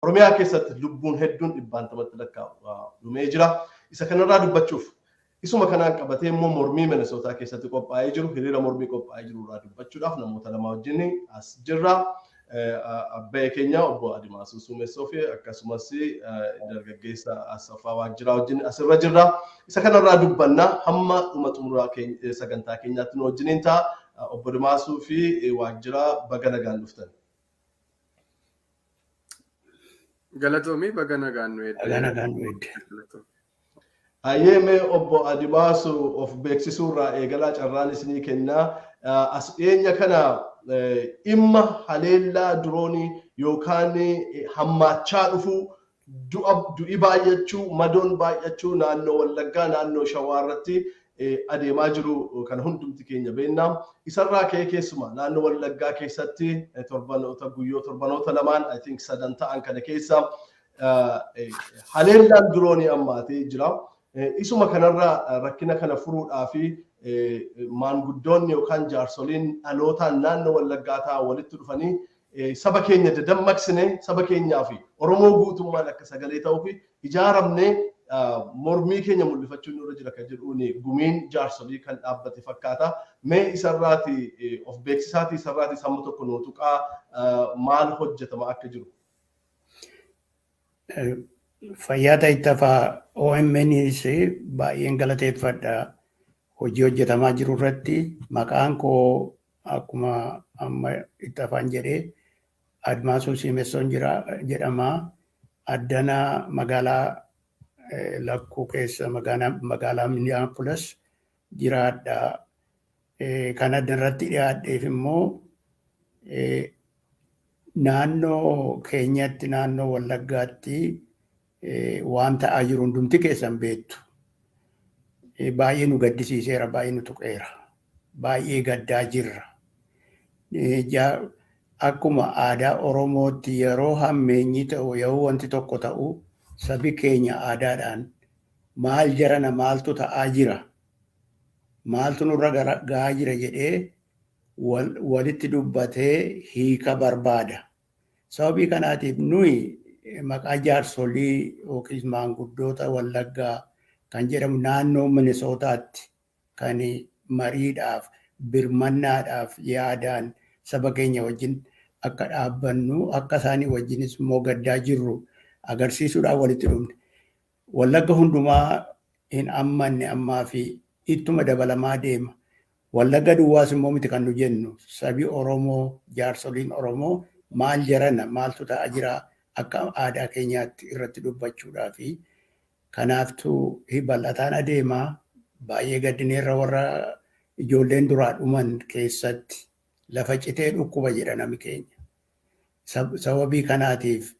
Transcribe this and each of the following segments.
Oromiyaa keessatti lubbuun hedduun dhibbaantamatti dhumee jira. Isa kanarraa dubbachuuf isuma kanaan qabatee immoo mormii Minnesota keessatti qophaa'ee jiru hiriira mormii qophaa'ee jiru irraa dubbachuudhaaf namoota lama wajjin as jirra. Abbaa keenya obbo Adimaasuu Suumessoo fi akkasumas dargaggeessa Asaffaa Waajjiraa wajjin asirra jirra. Isa kanarraa dubbanna hamma dhuma xumuraa sagantaa keenyaatti nu wajjiniin ta'a. Obbo Adimaasuu fi Waajjiraa baga nagaan dhuftan. Galatoomii baga nagaan nu edde. Ayyeme obbo Adimaasuu of beeksisuurraa eegalaa carraan isinii kennaa. As dhiyeenya kana dhimma haleellaa diroonii yookaan hammaachaa dhufu du'i baay'achuu madoon baay'achuu naannoo Wallaggaa naannoo Shawaa irratti adeemaa jiru kan hundumti keenya beeknaa. Isarraa ka'ee keessumaa naannoo Wallaggaa keessatti torbanoota lamaan I think sadan ta'an kana keessa haleellaan diroonii ammaatee jira. Isuma kanarraa rakkina kana furuudhaaf maanguddoonni yookaan jaarsoliin dhalootaan naannoo Wallaggaa ta'an walitti dhufanii saba keenya dadammaqsine saba keenyaa fi Oromoo guutummaan akka sagalee ta'uuf ijaaramne mormii keenya mul'ifachuun nurra jira kan jedhuun gumiin jaarsolii kan dhaabbate fakkaata. Mee isarraati of beeksisaati isarraati sammuu tokko nuu tuqaa maal hojjetama akka jiru. Fayyaata ittafaa OMNs baay'een galateeffadha. Hojii hojjetamaa jiru irratti maqaan koo akkuma amma ittafaan jedhee Adimaasuu Suumessoo jedhama. Addana magaalaa Lakkuu keessa magaalaa Minneapolis jiraadha. Kan addan irratti dhiyaadheef immoo naannoo keenyatti naannoo Wallaggaatti waan ta'aa jiru hundumti keessan beektu. Baay'ee nu gaddisiiseera, baay'ee nu tuqeera, baay'ee gaddaa jirra. Akkuma aadaa Oromootti yeroo hammeenyi ta'u yoo wanti tokko ta'u sabi keenya aadaadhaan maal jarana maaltu ta'aa jira, maaltu nurra gahaa jira jedhee walitti dubbatee hiika barbaada. Sababii kanaatiif nuyi maqaa jaarsolii yookiin maanguddoota Wallaggaa kan jedhamu naannoo Minnesootaatti kan mariidhaaf birmannaadhaaf yaadaan saba keenya wajjin akka dhaabbannu akka isaanii wajjinis immoo gaddaa jirru agarsiisuudhaaf walitti dhufne. Wallagga hundumaa hin ammanne ammaa fi ittuma dabalamaa deema. Wallagga duwwaas immoo miti kan nu jennu sabi Oromoo jaarsoliin Oromoo maal jarana maaltu ta'aa jira akka aadaa keenyaatti irratti dubbachuudhaa fi kanaaftuu bal'ataan adeemaa baay'ee gaddineerra warra ijoolleen duraa dhuman keessatti lafa citee dhukkuba jedha nami keenya. Sababii kanaatiif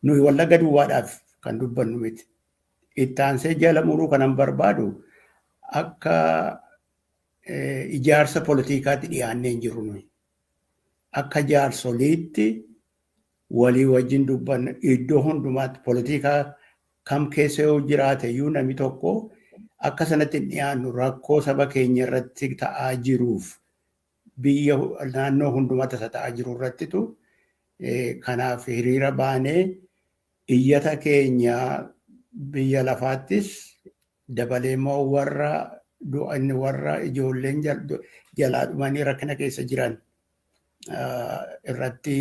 nuyi Wallagga duwwaadhaaf kan dubbannu miti. Ittaansee jala muruu kanan barbaadu akka ijaarsa politiikaatti dhiyaannee hin jirru nuyi. Akka jaarsoliitti walii wajjin dubbanna iddoo hundumaatti politiikaa kam keessa yoo jiraate iyyuu namni tokko akka sanatti dhiyaannu rakkoo saba keenya irratti ta'aa jiruuf biyya naannoo hundumaatti isa ta'aa jiru irrattitu kanaaf hiriira baanee iyyata keenya biyya lafaattis dabalee immoo warra ijoolleen jalaa dhumanii rakkina keessa jiran irratti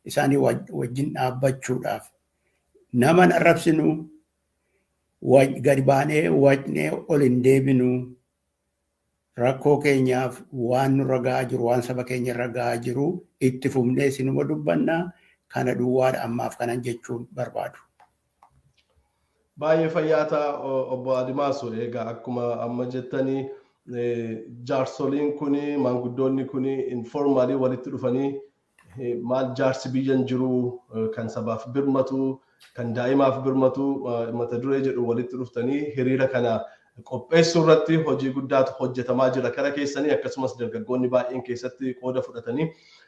isaanii wajjin dhaabbachuudhaaf nama hin arrabsinu. Gadi baanee wajnee ol hin deebinu rakkoo keenyaaf waan nurra gahaa jiru waan saba keenya irra gahaa jiru itti fufnee isinuma dubbannaa kana duwwaadha ammaaf kanan jechuun barbaadu. Baay'ee fayyaata obbo Adimaasuu egaa akkuma amma jettanii jaarsoliin kuni maanguddoonni kuni informaalii walitti dhufanii maal jaarsi biyyan jiru kan sabaaf birmatu kan daa'imaaf birmatu mata duree jedhu walitti dhuftanii hiriira kana qopheessuu irratti hojii guddaatu hojjetamaa jira kara keessanii akkasumas dargaggoonni baay'een keessatti qooda fudhatanii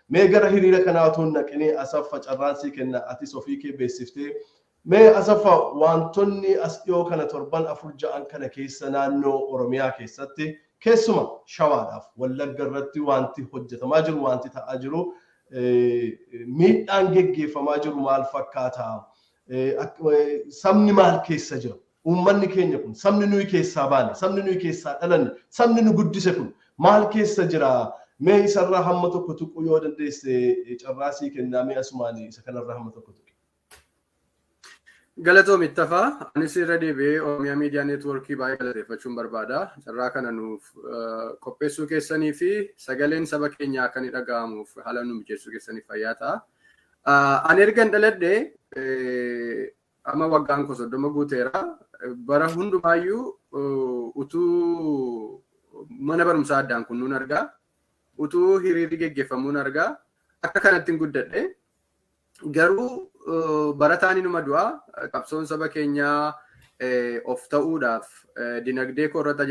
mee gara hiriira kanaa utuu naqinee Asaffa carraansii kenna atis ofii kee beeksiftee mee Asaffa wantoonni as dhiyoo kana torban 4-6 kana keessa naannoo Oromiyaa keessatti keessuma Shawaadhaaf Wallagga irratti wanti hojjetamaa jiru wanti ta'aa jiru miidhaan geggeeffamaa jiru maal fakkaata? sabni maal keessa jira? Uummanni keenya kun sabni nuyi keessaa baane, sabni nuyi keessaa dhalanne, sabni nu guddise kun maal keessa jira? Mee isarraa hamma tokko tuquu yoo dandeesse carraasii kennamee asumaanii isa kanarraa hamma tokko tuqe. Galatoom ittafaa anis irra deebi'ee Oromiyaa Miidiyaa Neetwoorkii baay'ee galateeffachuun barbaada. Carraa kana nuuf qopheessuu keessanii fi sagaleen saba keenyaa akka inni dhaga'amuuf haala nu mijeessuu keessaniif fayyaa ta'a. Ani ergan dhaladhee amma waggaan 30 guuteera. Bara hundumaayyuu utuu mana barumsaa addaan kun nuun argaa. Utuu hiriirri geggeeffamuun argaa. Akka kanatti guddadhe. Garuu barataan inuma du'a qabsoon saba keenyaa of ta'uudhaaf dinagdee koo irratti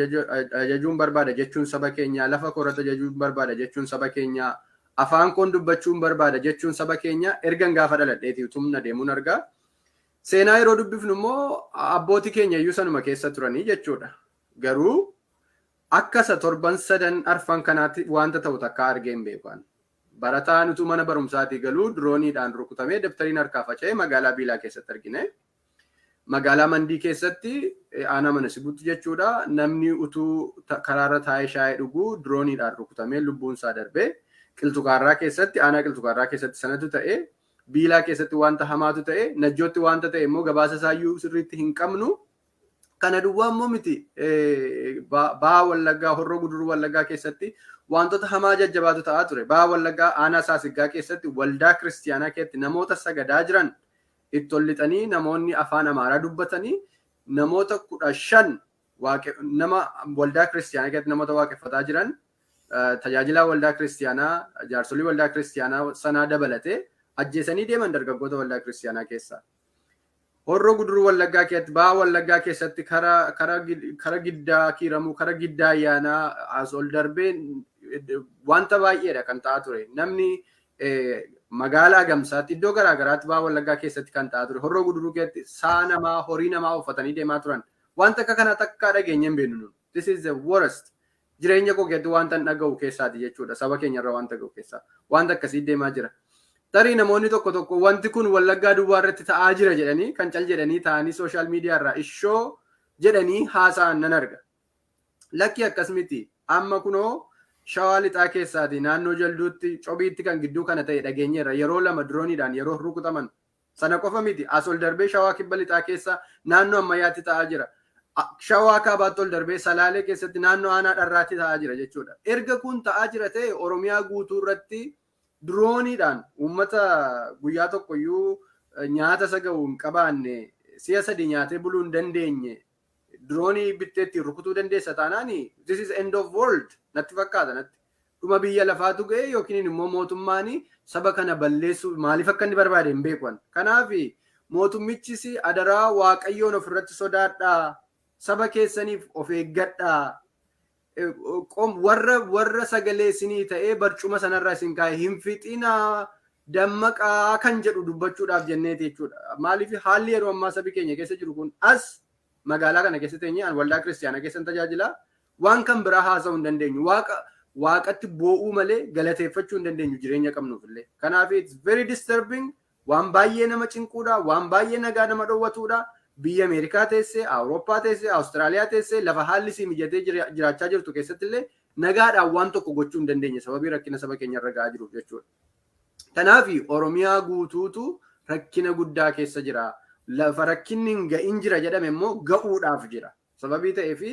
ajajuun barbaada jechuun saba keenyaa, lafa koo irratti ajajuun barbaada jechuun saba keenyaa, afaan koon dubbachuun barbaada jechuun saba keenyaa ergan gaafa dhaladheeti utumna deemuun argaa. Seenaa yeroo dubbifnu immoo abbootii keenya iyyuu sanuma keessa turanii jechuudha. Garuu akka isa 7-8 kanaatti wanta ta'u takka argee hin beekan. Barataan utuu mana barumsaatii galuu dirooniidhaan rukutamee daftariin harkaa faca'ee magaalaa Biilaa keessatti argine. Magaalaa Mandii keessatti aanaa mana sibuutti jechuudha. Namni utuu karaarra taa'ee shaayee dhuguu dirooniidhaan rukutamee lubbuun isaa darbee Qilxukaarraa keessatti aanaa Qilxukaarraa keessatti sanatu ta'ee Biilaa keessatti wanta hamaatu ta'e Najjootti wanta ta'e immoo gabaasa isaayyuu sirriitti hin qabnu. Kana duwwaa immoo miti Baha Wallaggaa Horroo Guduruu Wallaggaa keessatti wantoota hamaa jajjabaatu ta'aa ture. Baha Wallaggaa aanaa Saasiggaa keessatti waldaa kiristiyaanaa keessatti namoota sagadaa jiran itti ol lixanii namoonni afaan Amaaraa dubbatanii namoota 15 nama waldaa kiristiyaanaa keessatti namoota waaqeffataa jiran tajaajilaa waldaa kiristiyaanaa jaarsolii waldaa kiristiyaanaa sanaa dabalatee ajjeesanii deeman dargaggoota waldaa kiristiyaanaa keessaa. Horroo Guduruu Wallaggaa keessatti Baha Wallaggaa keessatti kara giddaa kiiramuu kara giddaa ayyaanaa as ol darbee wanta baay'eedha kan ta'aa ture. Namni magaalaa Gamsaatti iddoo garaagaraatti Baha Wallaggaa keessatti kan ta'aa ture. Horroo Guduruu keessatti sa'a namaa horii namaa uffatanii deemaa turan. Wanta akka kana takka dhageenye hin beeknu. This is the worst. Jireenya koo keessatti wanta hin dhaga'u keessaati jechuudha. Saba keenyarra wanta ga'u keessaa. Wanta akkasii deemaa jira. Tarii namoonni tokko wanti kun Wallaggaa duwwaa irratti ta'aa jira jedhanii kan cal jedhanii ta'anii sooshaal miidiyaa irraa ishoo jedhanii haasa'an nan arga. Lakki akkas miti. Amma kunoo Shawaa Lixaa keessaati naannoo jalduutti cobiitti kan gidduu kana ta'e dhageenyeerra yeroo lama dirooniidhaan yeroo rukutaman sana qofa miti. As ol darbee Shawaa Kibba Lixaa keessa naannoo ammayyaatti ta'aa jira. Shawaa Kaabaatti ol darbee Salaalee keessatti naannoo aanaa dharraatti ta'aa jira jechuudha. Erga kun ta'aa jira ta'e Oromiyaa guutuu irratti dirooniidhaan uummata guyyaa tokkoyyuu nyaata isa ga'u hin qabaanne si'a 3 nyaatee buluu hin dandeenye diroonii bitteetti rukutuu dandeessa taanaani this is end of world natti fakkaata natti dhuma biyya lafaatu ga'e yookiin immoo mootummaan saba kana balleessu maaliif akka inni barbaade hin beekan. Kanaaf mootummichis adaraa Waaqayyoon ofirratti sodaadhaa saba keessaniif of eeggadhaa. warra sagalee isinii ta'ee barcuma sanarraa isin kaa'e hin fixinaa dammaqaa kan jedhu dubbachuudhaaf jenneeti jechuudha. Maaliif haalli yeroo ammaa sabi keenya keessa jiru kun as magaalaa kana keessa teenyee waldaa kiristiyaanaa keessan tajaajilaa waan kan biraa haasa'uu hin dandeenyu. Waaqatti boo'uu malee galateeffachuu hin dandeenyu jireenya qabnuufillee. Kanaaf it's very disturbing waan baay'ee nama cinquudha waan baay'ee nagaa nama dhowwatuudha. Biyya Ameerikaa teessee, Awurooppaa teessee, Awustiraaliyaa teessee lafa haalli sii mijatee jiraachaa jirtu keessatti illee nagaadhaan waan tokko gochuu hin dandeenye sababii rakkina saba keenya irra ga'aa jiruuf jechuudha. Kanaaf Oromiyaa guutuutu rakkina guddaa keessa jira. Lafa rakkinni hin ga'in jira jedhame immoo ga'uudhaaf jira. Sababii ta'eef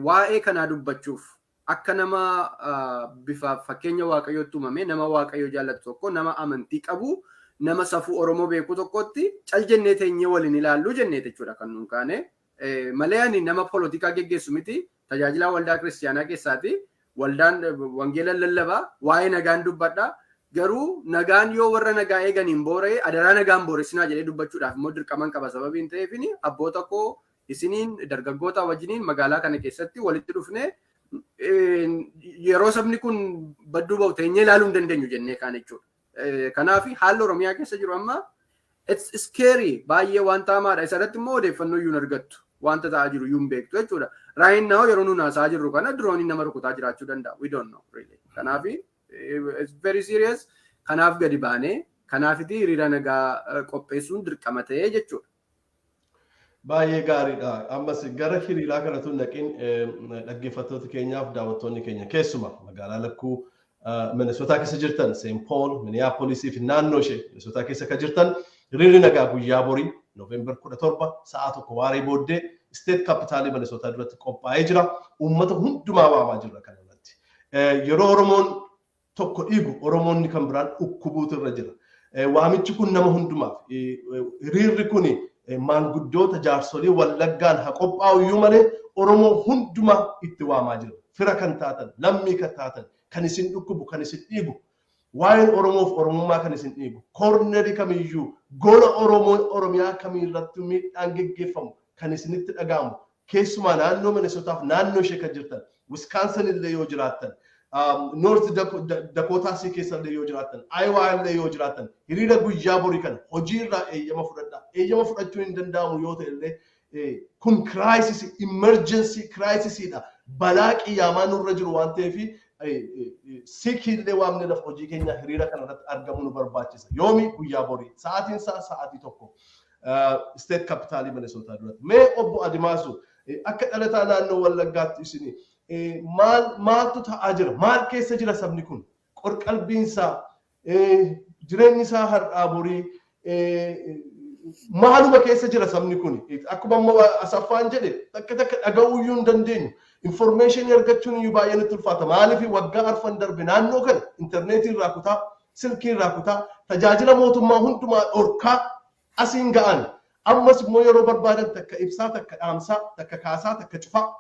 waa'ee kanaa dubbachuuf akka nama bifa fakkeenya Waaqayyootti uumame nama Waaqayyoo jaallatu tokko nama amantii qabu nama safuu Oromoo beeku tokkotti cal jennee teenyee waliin ilaallu jennee jechuudha kan nuun kaane. Malee ani nama poolitikaa geggeessu miti tajaajilaa waldaa kiristiyaanaa keessaati waldaan wangeela lallabaa waa'ee nagaan dubbadha. Garuu nagaan yoo warra nagaa eeganiin boora'ee adaraa nagaan booressinaa jedhee dubbachuudhaaf immoo dirqaman qaba sababiin ta'eefini abboota koo isiniin dargaggoota wajjiniin magaalaa kana keessatti walitti dhufne yeroo sabni kun badduu ba'u teenyee ilaaluu hin dandeenyu jennee kaan jechuudha. Kanaaf haalli Oromiyaa keessa jiru amma it's scary baay'ee wanta hamaadha. Isarratti immoo odeeffannoo iyyuu argattu wanta ta'aa jiru iyyuu hin beektu jechuudha. Right now yeroo nuun haasaa jirru kana dirooniin nama rukutaa jiraachuu danda'a. We don't know really. Kanaaf it's very serious. Kanaaf gadi baanee Kanaafiti hiriira nagaa qopheessuun dirqama ta'ee jechuudha. Baay'ee gaariidha. Ammas gara hiriiraa kanatu naqin dhaggeeffattoota keenyaaf daawwattoonni keenya keessumaa magaalaa lakkuu Minnesota keessa jirtan St. Paul, Minneapolis fi naannoo ishee Minnesota keessa kan jirtan hiriirri nagaa guyyaa borii November 17 sa'a tokko waaree booddee State Capital Minnesota duratti qophaa'ee jira. Uummata hundumaa waamaa jirra kanarratti. Yeroo Oromoon tokko dhiigu Oromoonni kan biraan dhukkubuutu irra jira. Waamichi kun nama hundumaaf. Hiriirri kuni maanguddoota jaarsolii wallaggaan haa qophaa'u iyyuu malee Oromoo hundumaa itti waamaa jira. Fira kan taatan, lammii kan taatan, kan isin dhukkubu, kan isin dhiigu. Waa'een Oromoof Oromummaa kan isin dhiigu. Koornerii kamiyyuu gola Oromiyaa kamiirratti miidhaan geggeeffamu kan isinitti dhaga'amu. Keessumaa naannoo Minnesotaaf naannoo ishee kan jirtan, Wisconsin illee yoo jiraattan, North Dakota keessa illee yoo jiraattan, Iowa illee yoo jiraattan, hiriira guyyaa borii kana hojii irraa eeyyama fudhadhaa. Eeyyama fudhachuu hin danda'amu yoo ta'e illee kun crisis, emergency crisisdha. Balaa qiyyamaa nurra jiru waan ta'eef sikiillee waamne laf hojii keenya hiriira kanarratti argamu nu barbaachisa. Yoomi guyyaa borii sa'aatiin sa'aatii tokko State Capital Minnesota duratti. Mee obbo Adimaasu akka dhalataa naannoo Wallaggaatti isini maaltu ta'aa jira? Maal keessa jira sabni kun? Qorqalbiinsaa, jireenyi isaa har'aa borii maaluma keessa jira sabni kun? Akkuma amma Asaffaan jedhe takka dhaga'uu iyyuu hin dandeenyu. Information argachuun iyyuu baay'ee nutti ulfaata. Maaliif waggaa arfan darbe naannoo kana intarneetii irraa kutaa, silkii irraa kutaa, tajaajila mootummaa hundumaa dhorkaa asiin ga'an. Ammas immoo yeroo barbaadan takka ibsaa, takka dhaamsaa, takka kaasaa, takka cufaa.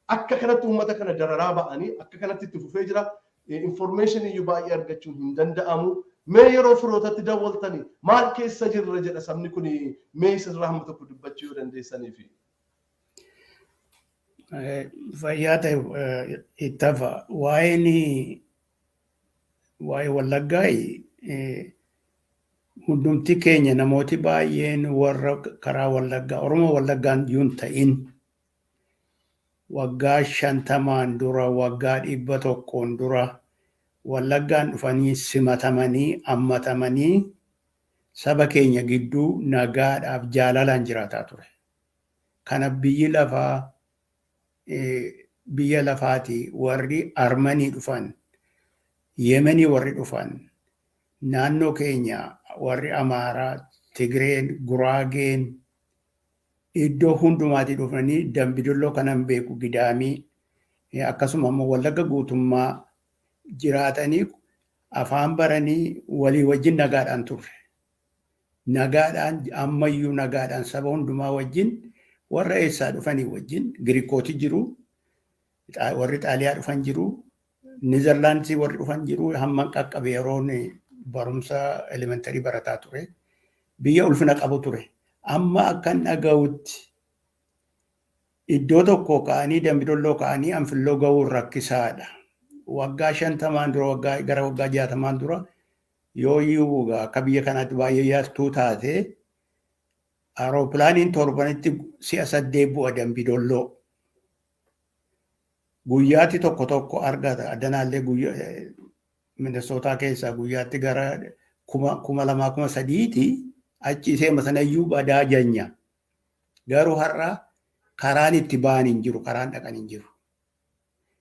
Akka kanatti uummata kana dararaa ba'anii akka kanatti itti fufee jira. Information iyyuu baay'ee argachuun hin danda'amu. Mee yeroo firootatti dawwaltanii maal keessa jirra jedha sabni kun mee isirraa hamma tokko dubbachuu yoo dandeessaniifi. Fayyaa ta'e ittafa waa'ee Wallaggaa hundumti keenya namooti baay'een warra karaa Wallaggaa Oromoo Wallaggaan yuun ta'in waggaa 50 dura waggaa 100 dura Wallaggaan dhufanii simatamanii ammatamanii saba keenya gidduu nagaadhaaf jaalalaan jiraataa ture. Kana biyya lafaati warri Armanii dhufan, Yemenii warri dhufan, naannoo keenya warri Amaaraa, Tigreen, Guraageen iddoo hundumaatti dhufanii Dambidolloo kanan beeku Gidaamii akkasuma immoo Wallagga guutummaa jiraatanii afaan baranii walii wajjin nagaadhaan turre. Nagaadhaan ammayyuu nagaadhaan saba hundumaa wajjin warra eessaa dhufanii wajjin Giriikooti jiru, warri Xaaliyaa dhufan jiru, Niizerlaandii warri dhufan jiru hamma qaqqabe yeroon barumsa elementarii barataa ture. Biyya ulfina qabu ture. Amma akkan dhaga'utti iddoo tokko ka'anii Dambidolloo ka'anii Anfilloo ga'uun rakkisaadha. Waggaa 50 dura gara waggaa 60 dura yoo iyyuu akka biyya kanaatti baay'ee yaastuu taate Aerooppilaaniin torbanitti si'a 8 bu'a Dambidolloo. Guyyaatti tokko argata. Addanaallee Minnesota keessaa guyyaatti gara 2,000-3,000 achi seema sanayyuu badaa janya. Garuu har'a karaan itti ba'an hin jiru, karaan dhaqan hin jiru.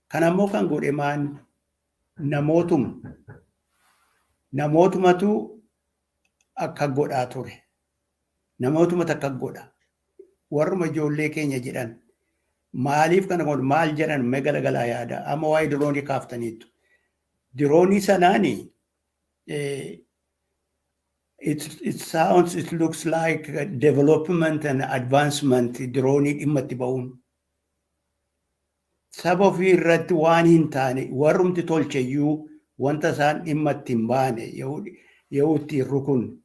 Kanammoo kan godhe maan namootumatu akka godhaa ture. Namootumatu akka godha. Warruma ijoollee keenya jedhan maaliif kana godhu maal jedhan mee galagalaa yaada. Amma waa'ee diroonii kaaftaniitu. Diroonii sanaani it looks like development and advancement diroonii dhimma itti ba'uun. Saba ofii irratti waan hin taane warrumti tolcheyyuu wanta isaan dhimma itti hin baane yoo itti rukun.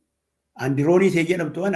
An diroonii see jedhamtu